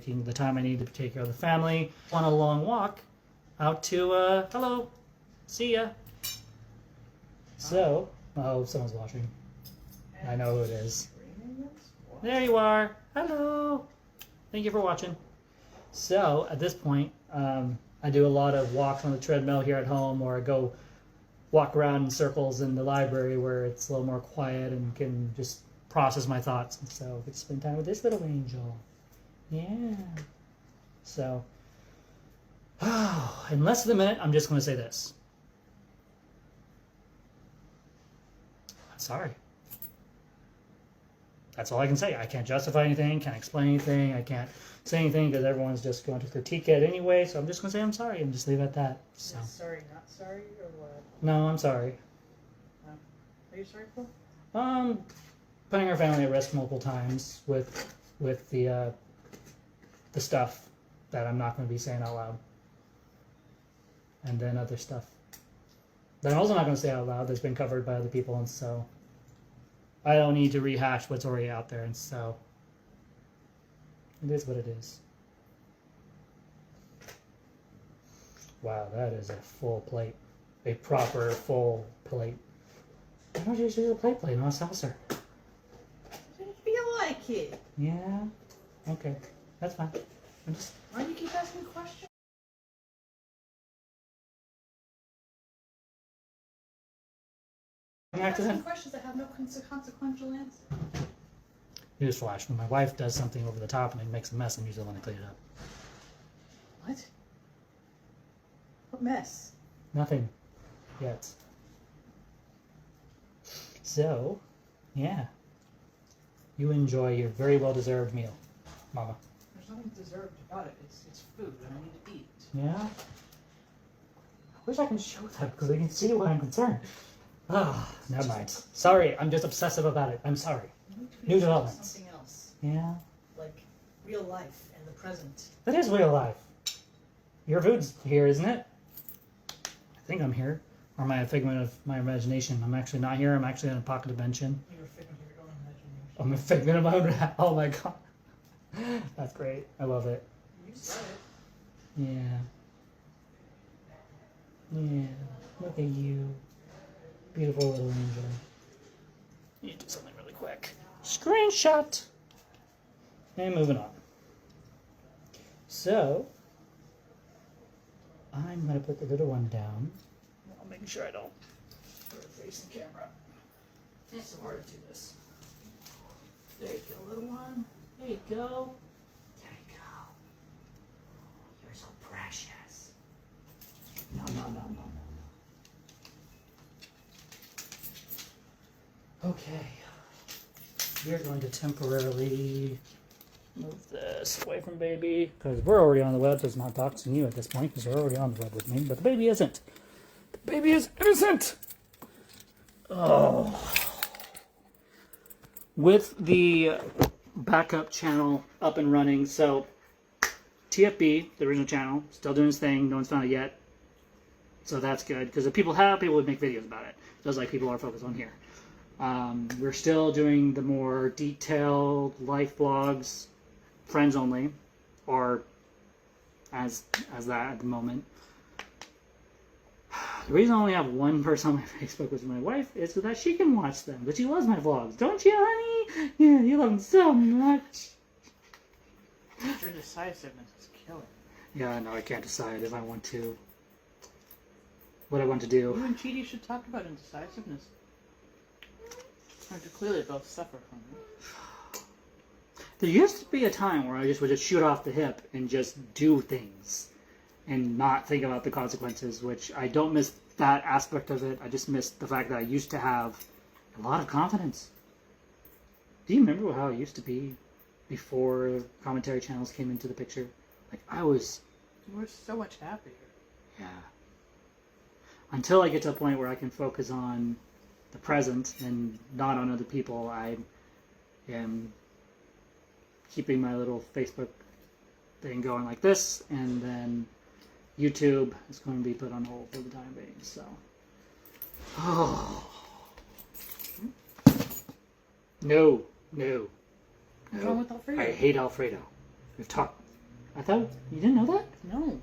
taking the time I need to take care of the family. On a long walk out to, hello, see ya. So, oh, someone's watching. I know who it is. There you are. Hello. Thank you for watching. So, at this point, I do a lot of walks on the treadmill here at home, or I go walk around in circles in the library where it's a little more quiet and can just process my thoughts. And so I get to spend time with this little angel. Yeah. So, in less than a minute, I'm just going to say this. I'm sorry. That's all I can say. I can't justify anything, can't explain anything, I can't say anything because everyone's just going to critique it anyway, so I'm just going to say I'm sorry and just leave it at that. So. Sorry, not sorry, or what? No, I'm sorry. Are you sorry for? Putting our family at risk multiple times with the stuff that I'm not going to be saying out loud. And then other stuff that I'm also not going to say out loud that's been covered by other people, and so I don't need to rehash what's already out there, and so it is what it is. Wow, that is a full plate. A proper full plate. I don't usually use a plate, not a saucer. It didn't feel like it. Yeah? Okay. That's fine. Why do you keep asking questions? Asking questions that have no consequential answer. Newsflash, when my wife does something over the top and it makes a mess, I'm usually the one to clean it up. What? What mess? Nothing. Yet. So, yeah. You enjoy your very well-deserved meal, Mama. There's nothing deserved about it. It's food and I need to eat. Yeah? I wish I can show that because they can see why I'm concerned. Ah, never mind. Sorry, I'm just obsessive about it. I'm sorry. New developments. Something else. Yeah? Like real life and the present. That is real life. Your food's here, isn't it? I think I'm here. Or am I a figment of my imagination? I'm actually not here. I'm actually in a pocket dimension. You're a figment of your own imagination. I'm a figment of my own... Oh my god. That's great. I love it. You said it. Yeah. Yeah. Look at you. Beautiful little angel. You need to do something really quick. Screenshot! And moving on. So, I'm going to put the little one down. I'll make sure I don't put her face in camera. It's so hard to do this. There you go, little one. There you go. There you go. You're so precious. No, no, no, no, no. Okay, we're going to temporarily move this away from baby because we're already on the web, so it's not doxing you at this point because you're already on the web with me, but the baby isn't. The baby is innocent! Oh. With the backup channel up and running, so TFB, the original channel, still doing its thing, no one's found it yet, so that's good because if people would make videos about it, just like people are focused on here. We're still doing the more detailed life vlogs, friends only, or as that at the moment. The reason I only have one person on my Facebook, which is my wife, is so that she can watch them. But she loves my vlogs, don't you, honey? Yeah, you love them so much. Your indecisiveness is killing. Yeah, no, I can't decide if I want to. What I want to do. You and Chidi should talk about indecisiveness. You clearly both suffer from it. There used to be a time where I would just shoot off the hip and just do things and not think about the consequences, which I don't miss that aspect of it. I just miss the fact that I used to have a lot of confidence. Do you remember how it used to be before commentary channels came into the picture? Like, I was... You were so much happier. Yeah. Until I get to a point where I can focus on the present and not on other people, I am keeping my little Facebook thing going like this, and then YouTube is going to be put on hold for the time being, so. Oh. No. What's wrong with Alfredo? I hate Alfredo. We've talked I thought you didn't know that? No.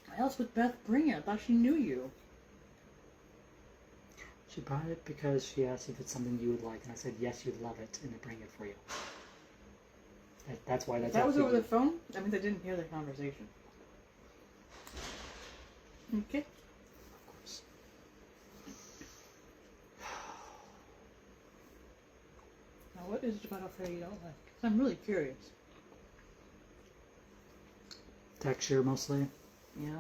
Why else would Beth bring it? I thought she knew you. She brought it because she asked if it's something you would like, and I said yes, you'd love it, and I bring it for you. That's why that's. That was over the phone? That means I didn't hear the conversation. Okay. Of course. Now, what is it about Alfredo you don't like? 'Cause I'm really curious. Texture mostly. Yeah.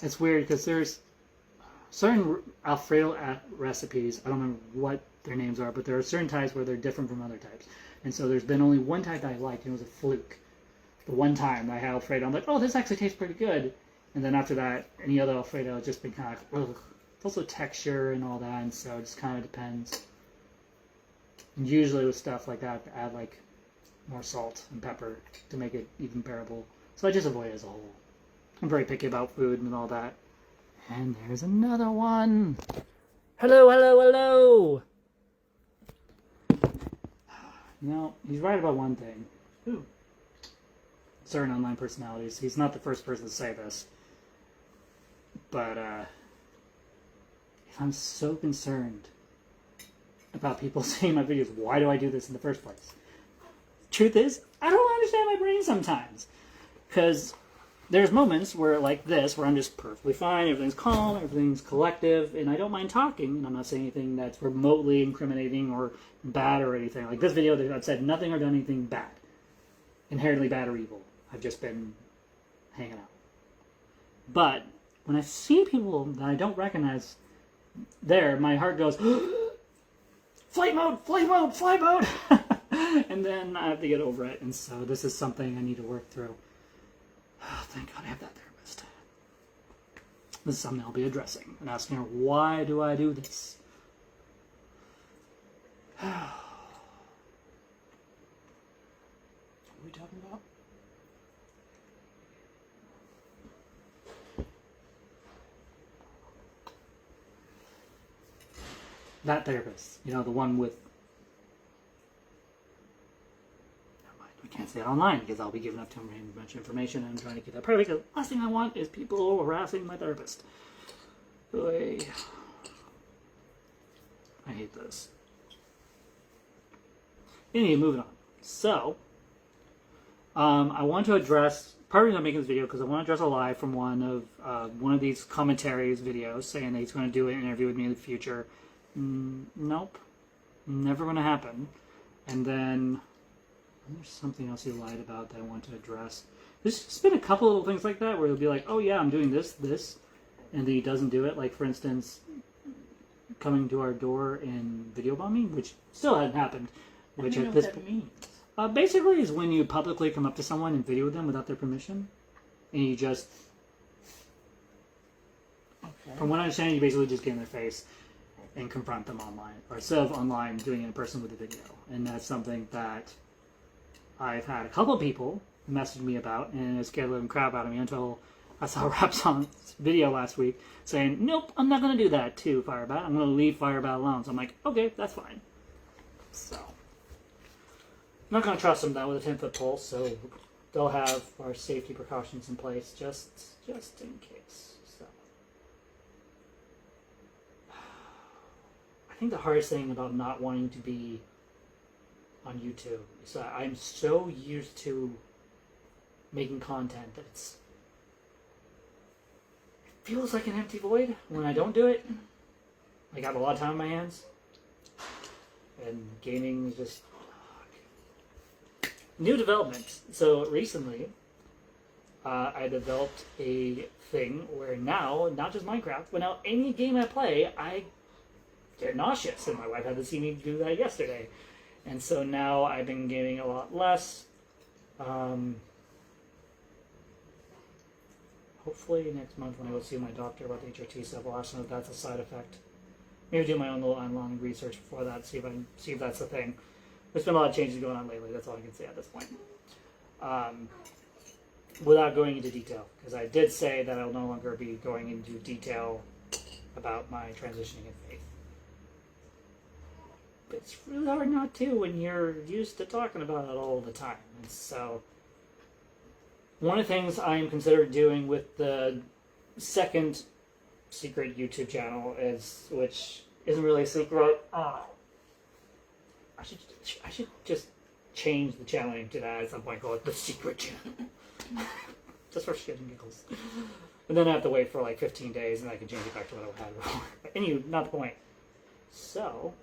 It's weird because there's certain Alfredo recipes. I don't remember what their names are, but there are certain types where they're different from other types. And so there's been only one type that I liked, and it was a fluke. The one time I had Alfredo, I'm like, oh, this actually tastes pretty good. And then after that, any other Alfredo has just been kind of like, ugh. It's also texture and all that, and so it just kind of depends. And usually with stuff like that, I add like more salt and pepper to make it even bearable. So I just avoid it as a whole. I'm very picky about food and all that. And there's another one. Hello, hello, hello. No, he's right about one thing. Who? Certain online personalities. He's not the first person to say this. But, if I'm so concerned about people seeing my videos, why do I do this in the first place? Truth is, I don't understand my brain sometimes. Because there's moments where, like this, where I'm just perfectly fine, everything's calm, everything's collective, and I don't mind talking, and I'm not saying anything that's remotely incriminating or bad or anything. Like this video, I've said nothing or done anything bad. Inherently bad or evil. I've just been hanging out. But when I see people that I don't recognize there, my heart goes, flight mode, flight mode, flight mode! And then I have to get over it, and so this is something I need to work through. Oh, thank God I have that therapist. This is something I'll be addressing and asking her, why do I do this? What are we talking about? That therapist, you know, the one with... Never mind, we can't say it online because I'll be giving up too much information and I'm trying to keep that private because the last thing I want is people harassing my therapist. Oy. I hate this. Anyway, moving on. So, I want to address... Part of the reason I'm making this video because I want to address a lie from one of these commentaries videos saying that he's going to do an interview with me in the future. Nope. Never going to happen. And then there's something else he lied about that I want to address. There's just been a couple little things like that where he'll be like, oh yeah, I'm doing this, and then he doesn't do it. Like, for instance, coming to our door and video bombing, which still hadn't happened. Which I don't at know this what that means. Basically is when you publicly come up to someone and video them without their permission. And you just... Okay. From what I understand, you basically just get in their face and confront them online, or instead of online, doing it in person with a video. And that's something that I've had a couple of people message me about, and it scared the living crap out of me until I saw Rapson's video last week saying, nope, I'm not going to do that to Firebat. I'm going to leave Firebat alone. So I'm like, okay, that's fine. So, I'm not going to trust them that with a 10-foot pole, so they'll have our safety precautions in place just in case. So, I think the hardest thing about not wanting to be on YouTube is that I'm so used to making content that it feels like an empty void when I don't do it. Like I have a lot of time on my hands, and gaming is just new development. So recently, I developed a thing where now, not just Minecraft, but now any game I play, I get nauseous, and my wife had to see me do that yesterday. And so now I've been gaming a lot less. Hopefully next month when I go see my doctor about the HRT stuff, I'll ask him if that's a side effect. Maybe do my own little online research before that, see if that's the thing. There's been a lot of changes going on lately, that's all I can say at this point. Without going into detail, because I did say that I'll no longer be going into detail about my transitioning in faith. it's really hard not to when you're used to talking about it all the time. And so, one of the things I'm considering doing with the second secret YouTube channel is, which isn't really a secret. I should just change the channel name to that at some point. Call it the Secret Channel. Just for shit and giggles. And then I have to wait for like 15 days, and I can change it back to what I had before. But anyway, not the point. So,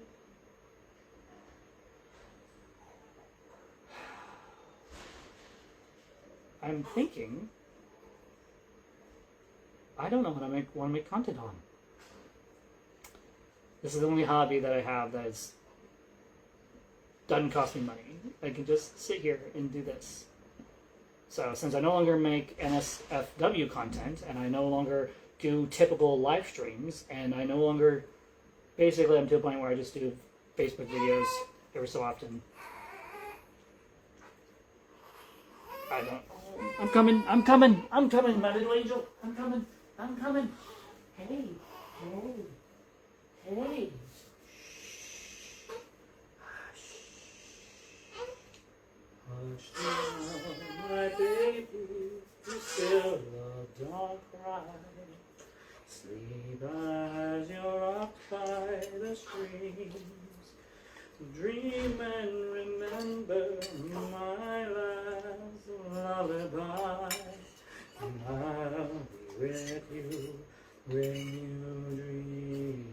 I'm thinking, I don't know what I want to make content on. This is the only hobby that I have that doesn't cost me money. I can just sit here and do this. So since I no longer make NSFW content, and I no longer do typical live streams, and I no longer, basically I'm to a point where I just do Facebook videos every so often. I'm coming, my little angel. I'm coming. Hey. Hush now, my baby, you still don't cry. Sleep as you're rocked by the streams. Dream and remember my last lullaby. And I'll be with you when you dream.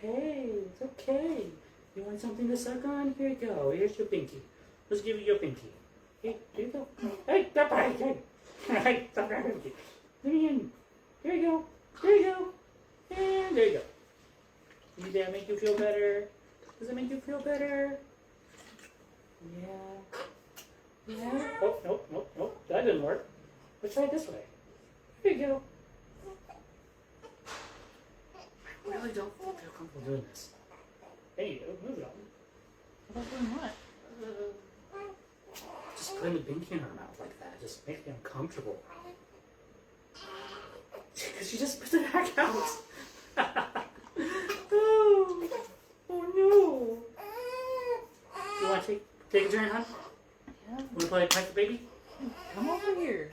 Hey, it's okay. You want something to suck on? Here you go. Here's your pinky. Let's give you your pinky. Hey, here you go. Hey, stop right. Hey, stop right. Let me in. Here you go. And there you go. Did that make you feel better? Does it make you feel better? Yeah. Oh, nope. That didn't work. Let's try it this way. Here you go. I really don't feel comfortable doing this. Hey, move it on. About doing what? Just putting the binky in her mouth like that. Just make me uncomfortable. Because she just spit the heck out. Oh no. You want to take a turn, huh? Yeah. Want to play Pipe the Baby? Come over here.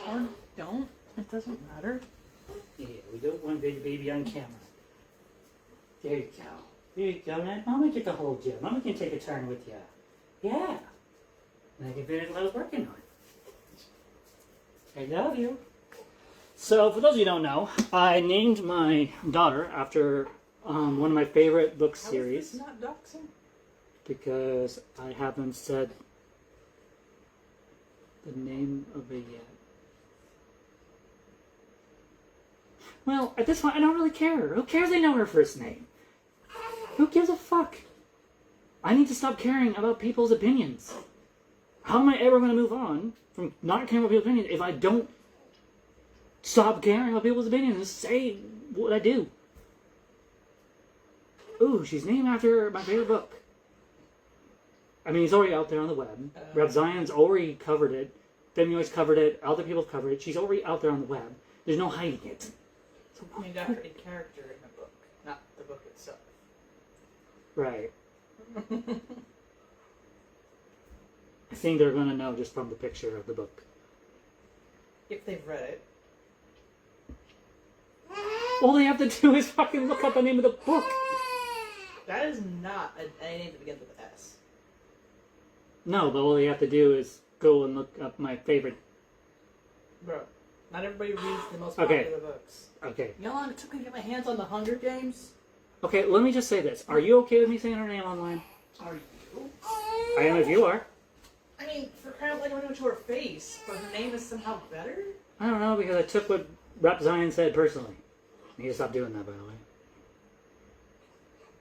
Or don't. It doesn't matter. Yeah, we don't want the baby on camera. There you go, man. Mama can hold you. Mama can take a turn with you. Yeah. And I can finish what I was working on. I love you. So, for those of you who don't know, I named my daughter after one of my favorite book series. How is this not doxing? Because I haven't said the name of it yet. Well, at this point, I don't really care. Who cares they know her first name? Who gives a fuck? I need to stop caring about people's opinions. How am I ever going to move on from not caring about people's opinions if I don't stop caring about people's opinions and say what I do? Ooh, she's named after my favorite book. I mean, it's already out there on the web. Reb Zion's already covered it. Femi's covered it. Other people have covered it. She's already out there on the web. There's no hiding it. Named after a character in the book, not the book itself. Right. I think they're going to know just from the picture of the book. If they've read it. All they have to do is fucking look up the name of the book. That is not a name that begins with an S. No, but all they have to do is go and look up my favorite. Bro, not everybody reads the most popular books. Okay. You know how long it took me to get my hands on the Hunger Games? Okay, let me just say this. Are you okay with me saying her name online? Are you? I am if you are. I mean, for crying out loud, I went to her face, but her name is somehow better? I don't know, because I took what Rep Zion said personally. I need to stop doing that, by the way.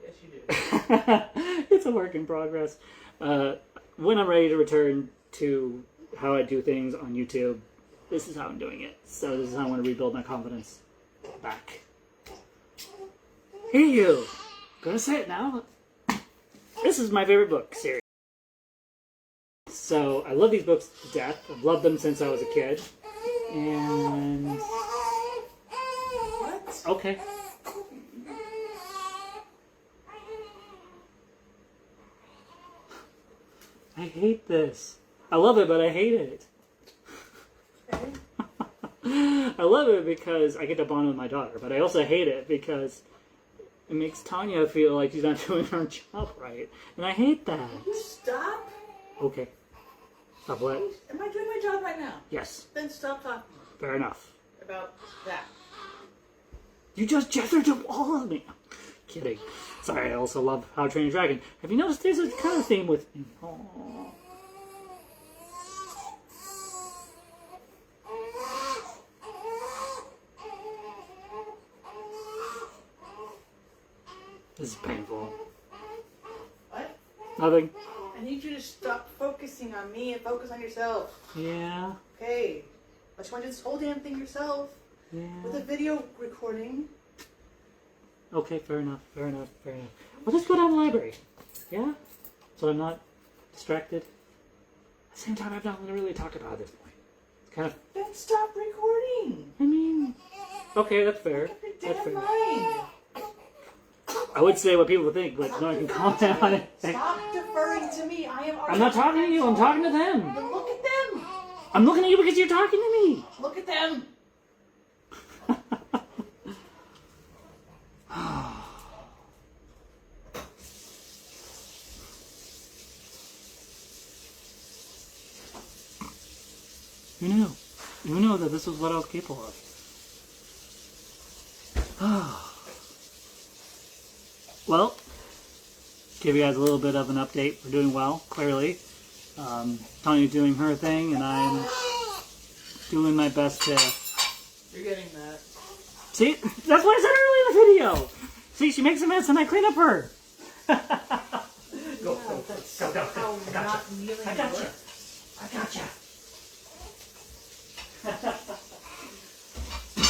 Yes, you do. It's a work in progress. When I'm ready to return to how I do things on YouTube, this is how I'm doing it. So this is how I'm going to rebuild my confidence back. Hey you! Gonna say it now. This is my favorite book series. So I love these books to death. I've loved them since I was a kid. And What? okay. I hate this. I love it, but I hate it. Okay. I love it because I get to bond with my daughter, but I also hate it because it makes Tanya feel like she's not doing her job right. And I hate that. You stop. Okay. Stop what? Am I doing my job right now? Yes. Then stop talking Fair enough. about that. You just gestured to all of me. Kidding. Sorry, I also love How to Train Your Dragon. Have you noticed there's a kind of theme with... Oh. This is painful. What? Nothing. I need you to stop focusing on me and focus on yourself. Yeah. Okay. I just want you to do this whole damn thing yourself Yeah. with a video recording. Okay, fair enough. Fair enough. Fair enough. We'll just go down the library. Yeah? So I'm not distracted. At the same time, I've nothing to really talk about at this point. It's kind of... Then stop recording. I mean... Okay, that's fair. Make up your That's damn fair. mind. I would say what people think, but no one can comment on it. Stop deferring to me. I am. I'm not talking to you, I'm talking to them. Then look at them. I'm looking at you because you're talking to me. Look at them. Who knew? Who knew that this was what I was capable of? Well, give you guys a little bit of an update. We're doing well, clearly. Tanya's doing her thing, and I'm doing my best to... You're getting that. See? That's what I said earlier in the video! See, she makes a mess and I clean up her! Go, go, go, go, go. How I got not you. kneeling I got you. works. I gotcha.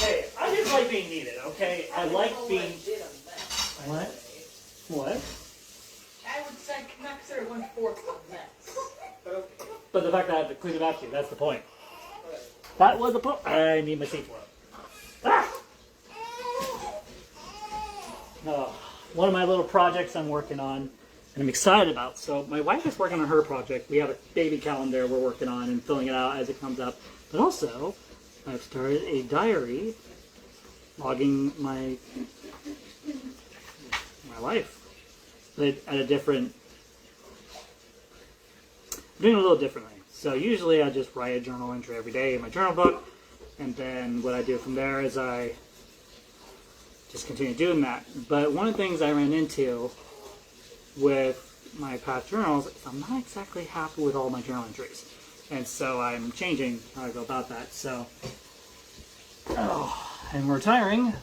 Hey, I just like being needed, okay? I like being... What? What? I would say consider 1/4 of that. But okay. But the fact that I have to clean it after you, that's the point. That was the point. I need my sequel. Ah! One of my little projects I'm working on, and I'm excited about. So my wife is working on her project. We have a baby calendar we're working on and filling it out as it comes up. But also, I've started a diary logging my life, but at a different... I'm doing it a little differently. So usually I just write a journal entry every day in my journal book, and then what I do from there is I just continue doing that. But one of the things I ran into with my past journals is I'm not exactly happy with all my journal entries. And so I'm changing how I go about that. So, and we're retiring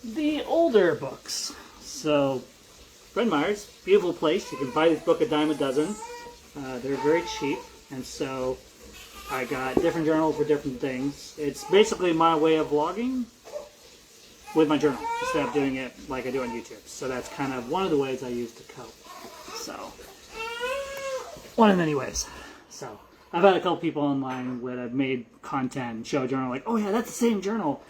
the older books. So, Fred Meyer's, beautiful place. You can buy this book a dime a dozen. They're very cheap. And so I got different journals for different things. It's basically my way of vlogging with my journal instead of doing it like I do on YouTube. So that's kind of one of the ways I use to cope. So, one of many ways. So, I've had a couple people online that have made content and show a journal like, oh yeah, that's the same journal.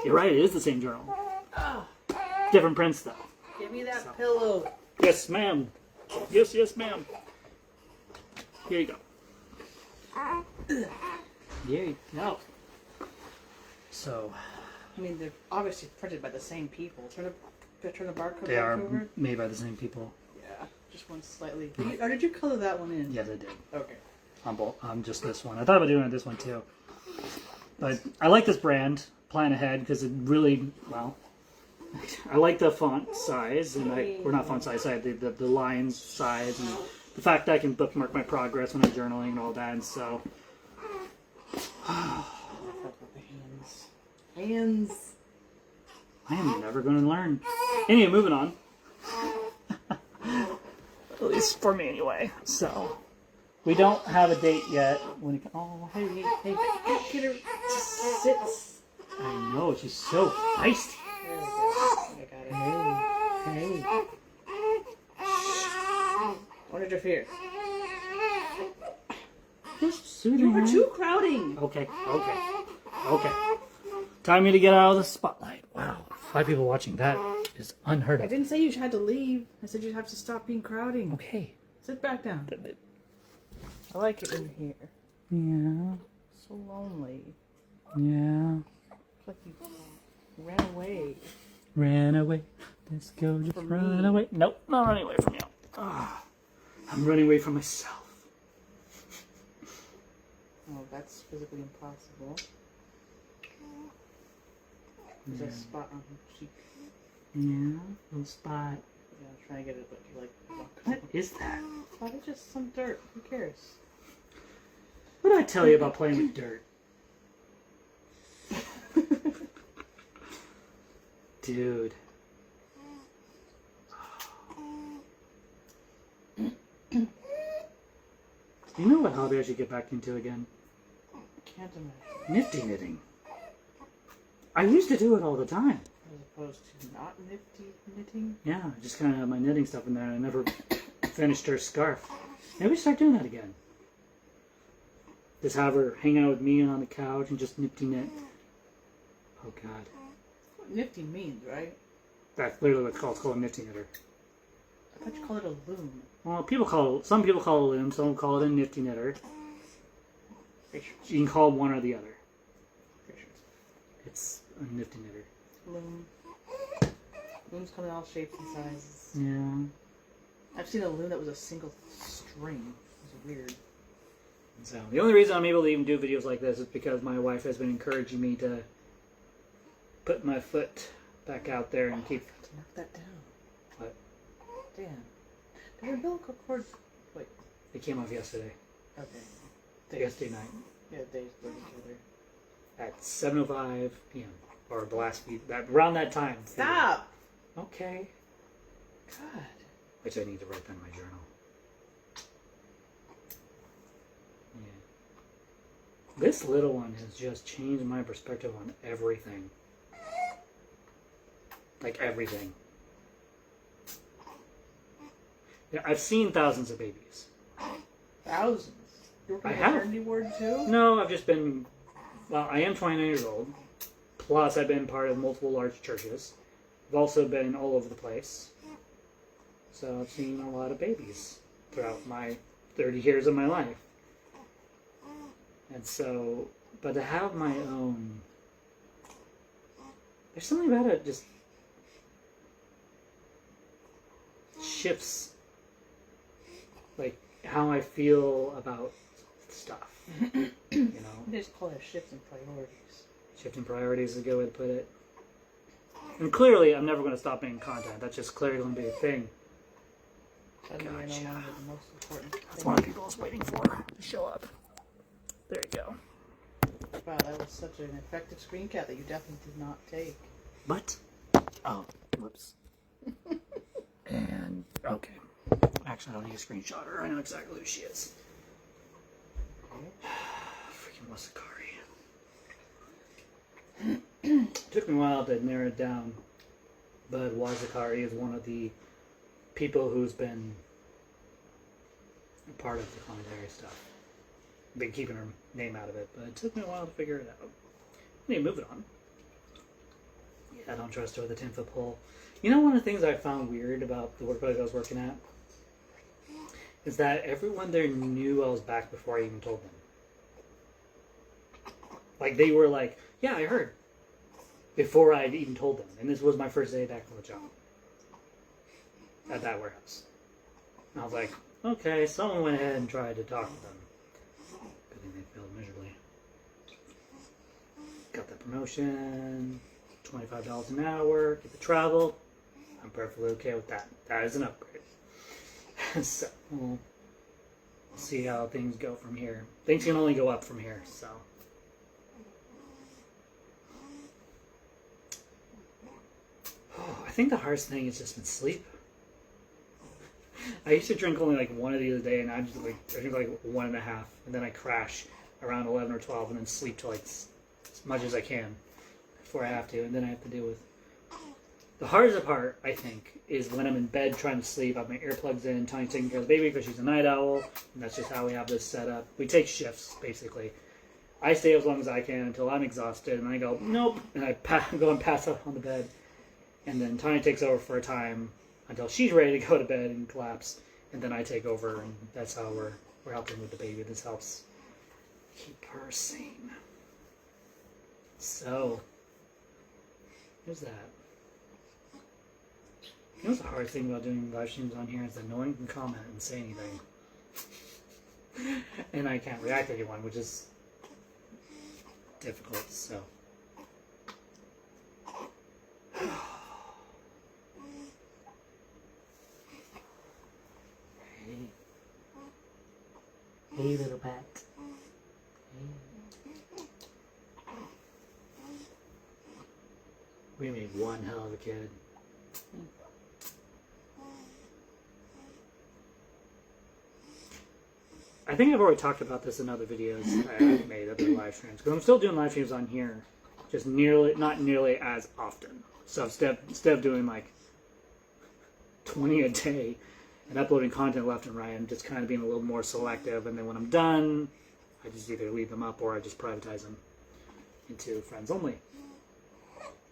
You're right, it is the same journal. Oh, Different prints though. give me that pillow. Yes, ma'am. Yes, yes, ma'am. Here you go. There you go. So, I mean, they're obviously printed by the same people. Turn the barcode they back are over. made by the same people. Yeah, just one slightly. Or did you color that one in? Yes, I did. Okay. On just this one. I thought about doing it on this one too. But I like this brand, Plan Ahead, because it really, well, I like the font size, and or not font size, the lines size, and the fact that I can bookmark my progress when I'm journaling and all that, and so. Hands. I am never going to learn. Anyway, moving on. At least for me anyway. So, we don't have a date yet. When it, oh, hey, Get her. Sits. I know, she's so feisty. There we go. I got it. What interfere? Just soothing. You were her. too crowding. Okay. Time me to get out of the spotlight. Wow, 5 people watching. That is unheard I of. didn't say you had to leave. I said you'd have to stop being crowding. Okay. Sit back down. I like it in here. Yeah. So lonely. Yeah. It's like you ran away. Ran away. This girl just From ran me. away. Nope, not running away from you. I'm running away from myself. Oh, that's physically impossible. There's a spot on her cheek. Yeah, little spot. Yeah, I'm trying to get it, but you're like, What is that? probably just some dirt. Who cares? What did I tell you about playing with dirt? Dude. You know what hobby I should get back into again? Can't imagine. Nifty knitting. I used to do it all the time. As opposed to not nifty knitting. Yeah, I just kind of had my knitting stuff in there and I never finished her scarf. Maybe start doing that again. Just have her hang out with me on the couch and just nifty knit. Oh god. What nifty means, right? That's literally what it's called. It's called a nifty knitter. I thought you called it a loom. Well, some people call it a loom, some call it a nifty knitter. You can call it one or the other. It's a nifty knitter. Loom. Looms come in all shapes and sizes. Yeah. I've seen a loom that was a single string. It was weird. So the only reason I'm able to even do videos like this is because my wife has been encouraging me to put my foot back out there and keep. To knock that down. What? Dan. Did your umbilical cord... Wait. It came off yesterday. Okay. Yesterday night. Yeah, days blur together. At 7:05 p.m. or the last week. Around that time. Stop! Okay. God. Which I need to write down in my journal. Yeah. This little one has just changed my perspective on everything. Like everything. Yeah, I've seen thousands of babies. Thousands. You work I in the have. maternity ward too? No, I've just been. Well, I am 29 years old. Plus, I've been part of multiple large churches. I've also been all over the place. So I've seen a lot of babies throughout my 30 years of my life. And so, but to have my own, there's something about it just shifts, like how I feel about stuff. You know, They just call it a shift in priorities. shifting priorities is a good way to put it. And clearly, I'm never going to stop making content. That's just clearly going to be a thing. Suddenly you're Gotcha. no longer the most important That's thing. what the people I was waiting for to show up. There you go. Wow, that was such an effective screen cap that you definitely did not take. What? Oh, whoops. And, okay. Actually, I don't need a screenshot her. I know exactly who she is. Freaking Wasakari. Took me a while to narrow it down, but Wasakari is one of the people who's been a part of the commentary stuff. Been keeping her name out of it, but it took me a while to figure it out. Anyway, moving on. Yeah, I don't trust her with a 10-foot pole. You know, one of the things I found weird about the workplace I was working at is that everyone there knew I was back before I even told them. Like, they were like, yeah, I heard. Before I'd even told them. And this was my first day back on the job. At that warehouse. And I was like, okay, someone went ahead and tried to talk to them. Good thing they failed miserably. Got the promotion, $25 an hour, get the travel. I'm perfectly okay with that. That is an upgrade. So, we'll see how things go from here. Things can only go up from here, so. Oh, I think the hardest thing has just been sleep. I used to drink only like one of these a day, and I drink like 1.5, and then I crash around 11 or 12, and then sleep till like as much as I can before I have to, and then I have to deal with The hardest part, I think, is when I'm in bed trying to sleep. I have my earplugs in, Tony's taking care of the baby because she's a night owl, and that's just how we have this set up. We take shifts, basically. I stay as long as I can until I'm exhausted, and I go, nope, and I go and pass out on the bed. And then Tanya takes over for a time until she's ready to go to bed and collapse, and then I take over, and that's how we're helping with the baby. This helps keep her sane. So, there's that. You know what's the hard thing about doing live streams on here is that no one can comment and say anything. And I can't react to anyone, which is difficult, so. Hey. Hey, little pet. Hey. We made one hell of a kid. I think I've already talked about this in other videos I've made, other live streams. Because I'm still doing live streams on here, just not nearly as often. So instead of doing like 20 a day and uploading content left and right, I'm just kind of being a little more selective. And then when I'm done, I just either leave them up or I just privatize them into friends only.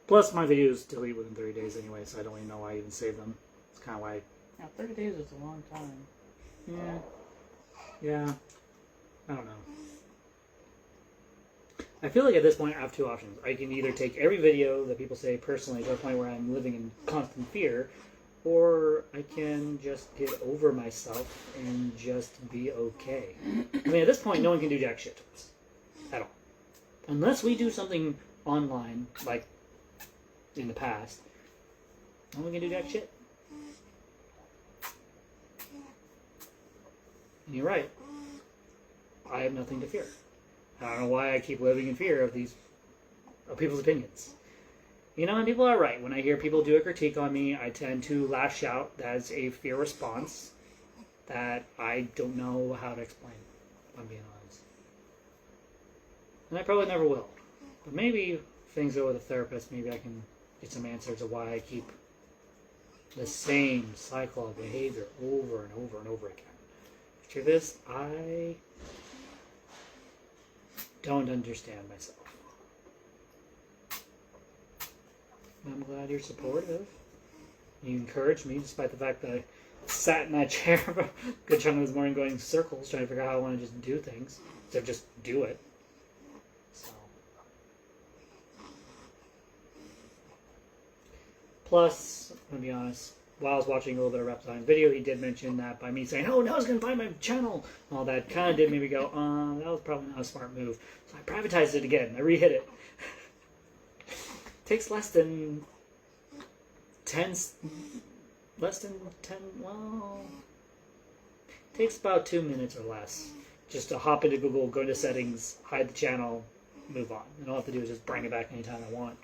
Plus, my videos delete within 30 days anyway, so I don't even know why I even save them. It's kind of why. Yeah, 30 days is a long time. Yeah. I don't know. I feel like at this point I have two options. I can either take every video that people say personally to the point where I'm living in constant fear, or I can just get over myself and just be okay. I mean, at this point, no one can do jack shit to us. At all. Unless we do something online, like in the past, no one can do jack shit. And you're right. I have nothing to fear. I don't know why I keep living in fear of people's opinions. You know, and people are right. When I hear people do a critique on me, I tend to lash out. That's a fear response that I don't know how to explain, if I'm being honest. And I probably never will. But maybe if things go with a therapist, maybe I can get some answers to why I keep the same cycle of behavior over and over and over again. To this, I don't understand myself. I'm glad you're supportive. You encouraged me, despite the fact that I sat in that chair for a good chunk of this morning going in circles, trying to figure out how I want to just do things, instead of just do it. So. Plus, I'm going to be honest, while I was watching a little bit of Reptile's video, he did mention that by me saying, oh, now he's going to buy my channel, and all that kind of did make me go, that was probably not a smart move. So I privatized it again. I re-hit it. Takes less than 10, well, takes about 2 minutes or less just to hop into Google, go into settings, hide the channel, move on. And all I have to do is just bring it back anytime I want.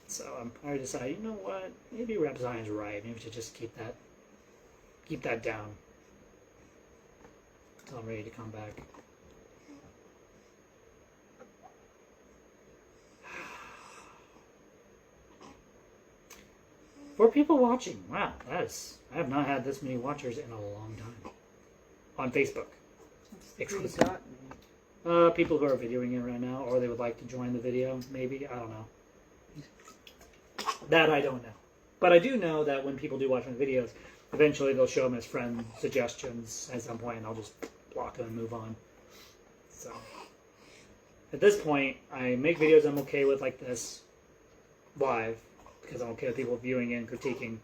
So I already decided, you know what? Maybe Reptile's right. Maybe we should just keep that down until I'm ready to come back. For people watching, wow, I have not had this many watchers in a long time. On Facebook. Exclusively. People who are videoing it right now, or they would like to join the video, maybe. I don't know. That I don't know. But I do know that when people do watch my videos, eventually they'll show them as friend suggestions at some point, and I'll just block them and move on. So, at this point, I make videos I'm okay with like this, live, because I'm okay with people viewing and critiquing.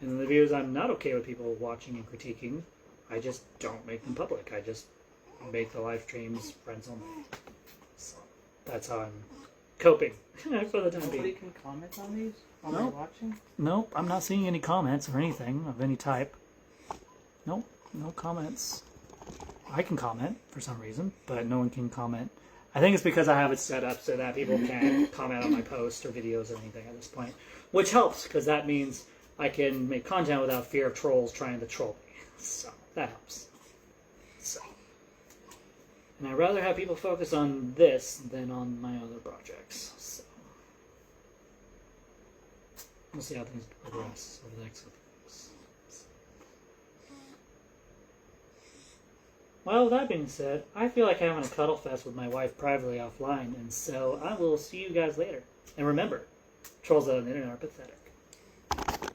And the videos I'm not okay with people watching and critiquing, I just don't make them public. I just make the live streams friends only. So, that's how I'm coping for the time being. Nobody can comment on these while they're watching? Nope, I'm not seeing any comments or anything of any type. Nope, no comments. I can comment for some reason, but no one can comment. I think it's because I have it set up so that people can't comment on my posts or videos or anything at this point. Which helps, because that means I can make content without fear of trolls trying to troll me. So, that helps. So. And I'd rather have people focus on this than on my other projects. So. We'll see how things progress over the next couple of weeks. Well, with that being said, I feel like having a cuddle fest with my wife privately offline, and so I will see you guys later. And remember, trolls on the internet are pathetic.